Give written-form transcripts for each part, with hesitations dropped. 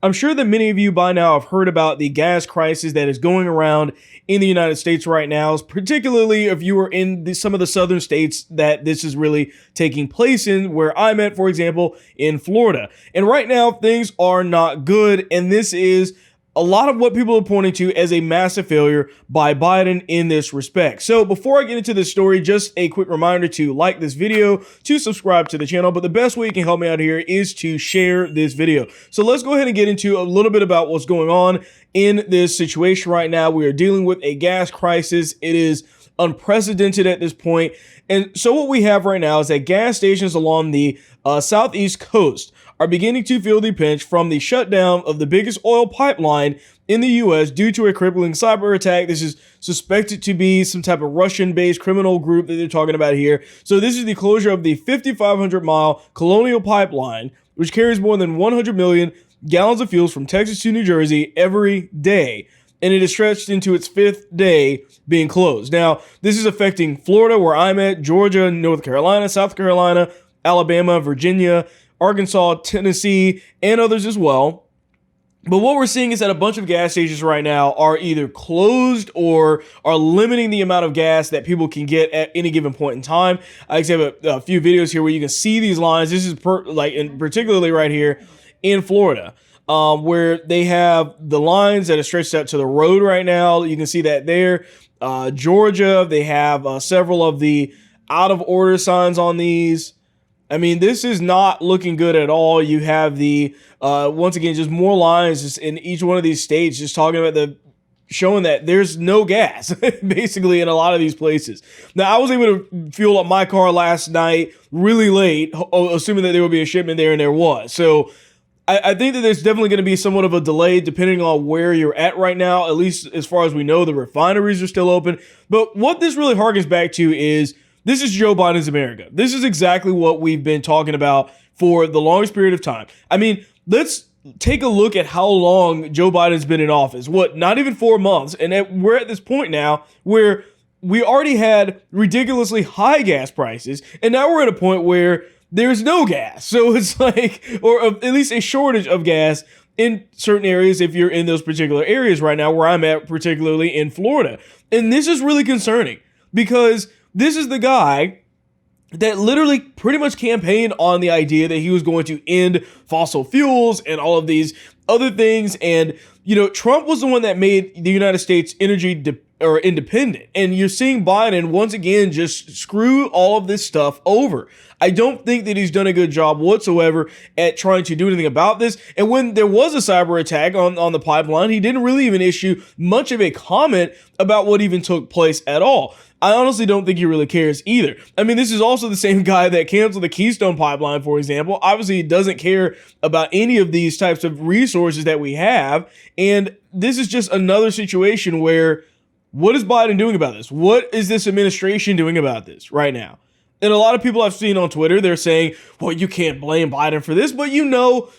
I'm sure that many of you by now have heard about the gas crisis that is going around in the United States right now, particularly if you are in some of the southern states that this is really taking place in, where I'm at, for example, in Florida. And right now, things are not good, and this is a lot of what people are pointing to as a massive failure by Biden in this respect. So before I get into this story, just a quick reminder to like this video, to subscribe to the channel, but the best way you can help me out here is to share this video. So let's go ahead and get into a little bit about what's going on in this situation right now. We are dealing with a gas crisis. It is unprecedented at this point. And so what we have right now is that gas stations along the southeast coast are beginning to feel the pinch from the shutdown of the biggest oil pipeline in the U.S. due to a crippling cyber attack. This is suspected to be some type of Russian-based criminal group that they're talking about here. So this is the closure of the 5,500-mile Colonial Pipeline, which carries more than 100 million gallons of fuels from Texas to New Jersey every day. And it is stretched into its fifth day being closed. Now, this is affecting Florida, where I'm at, Georgia, North Carolina, South Carolina, Alabama, Virginia, Arkansas, Tennessee, and others as well. But what we're seeing is that a bunch of gas stations right now are either closed or are limiting the amount of gas that people can get at any given point in time. I actually have a few videos here where you can see these lines. This is particularly right here in Florida, where they have the lines that are stretched out to the road right now. You can see that there. Georgia, they have several of the out of order signs on these. I mean, this is not looking good at all. You have the, once again, just more lines just in each one of these states, just talking about showing that there's no gas, basically, in a lot of these places. Now, I was able to fuel up my car last night really late, assuming that there would be a shipment there, and there was. So I think that there's definitely going to be somewhat of a delay depending on where you're at right now, at least as far as we know. The refineries are still open. But what this really harkens back to is, this is Joe Biden's America. This is exactly what we've been talking about for the longest period of time. I mean, let's take a look at how long Joe Biden's been in office. What, not even 4 months. And we're at this point now where we already had ridiculously high gas prices. And now we're at a point where there's no gas. So it's like, or at least a shortage of gas in certain areas if you're in those particular areas right now, where I'm at, particularly in Florida. And this is really concerning because this is the guy that literally pretty much campaigned on the idea that he was going to end fossil fuels and all of these other things. And, you know, Trump was the one that made the United States energy independent. And you're seeing Biden once again just screw all of this stuff over. I don't think that he's done a good job whatsoever at trying to do anything about this. And when there was a cyber attack on the pipeline, he didn't really even issue much of a comment about what even took place at all. I honestly don't think he really cares either. I mean, this is also the same guy that canceled the Keystone Pipeline, for example. Obviously, he doesn't care about any of these types of resources that we have. And this is just another situation where, what is Biden doing about this? What is this administration doing about this right now? And a lot of people I've seen on Twitter, they're saying, well, you can't blame Biden for this, but you know,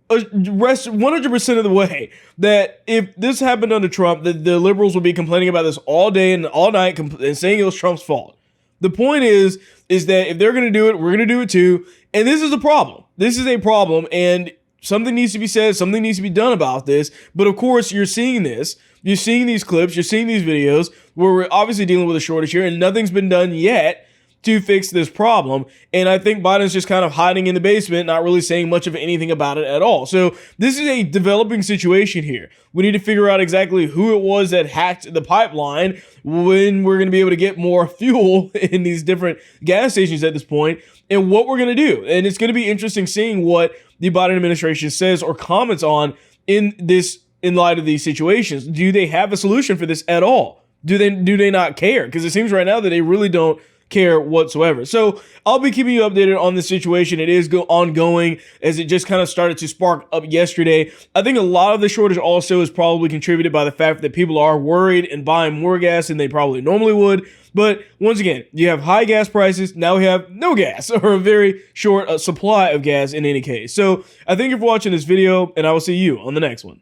rest 100% of the way that if this happened under Trump, the liberals would be complaining about this all day and all night and saying it was Trump's fault. The point is that if they're going to do it, we're going to do it too. And this is a problem. This is a problem, and something needs to be said. Something needs to be done about this. But of course, you're seeing this. You're seeing these clips. You're seeing these videos where we're obviously dealing with a shortage here, and nothing's been done yet to fix this problem. And I think Biden's just kind of hiding in the basement, not really saying much of anything about it at all. So this is a developing situation here. We need to figure out exactly who it was that hacked the pipeline, when we're going to be able to get more fuel in these different gas stations at this point, and what we're going to do. And it's going to be interesting seeing what the Biden administration says or comments on in light of these situations. Do they have a solution for this at all? Do they not care? Because it seems right now that they really don't care whatsoever. So I'll be keeping you updated on the situation. It is ongoing, as it just kind of started to spark up yesterday. I think a lot of the shortage also is probably contributed by the fact that people are worried and buying more gas than they probably normally would. But once again, you have high gas prices. Now we have no gas, or a very short supply of gas in any case. So I thank you for watching this video, and I will see you on the next one.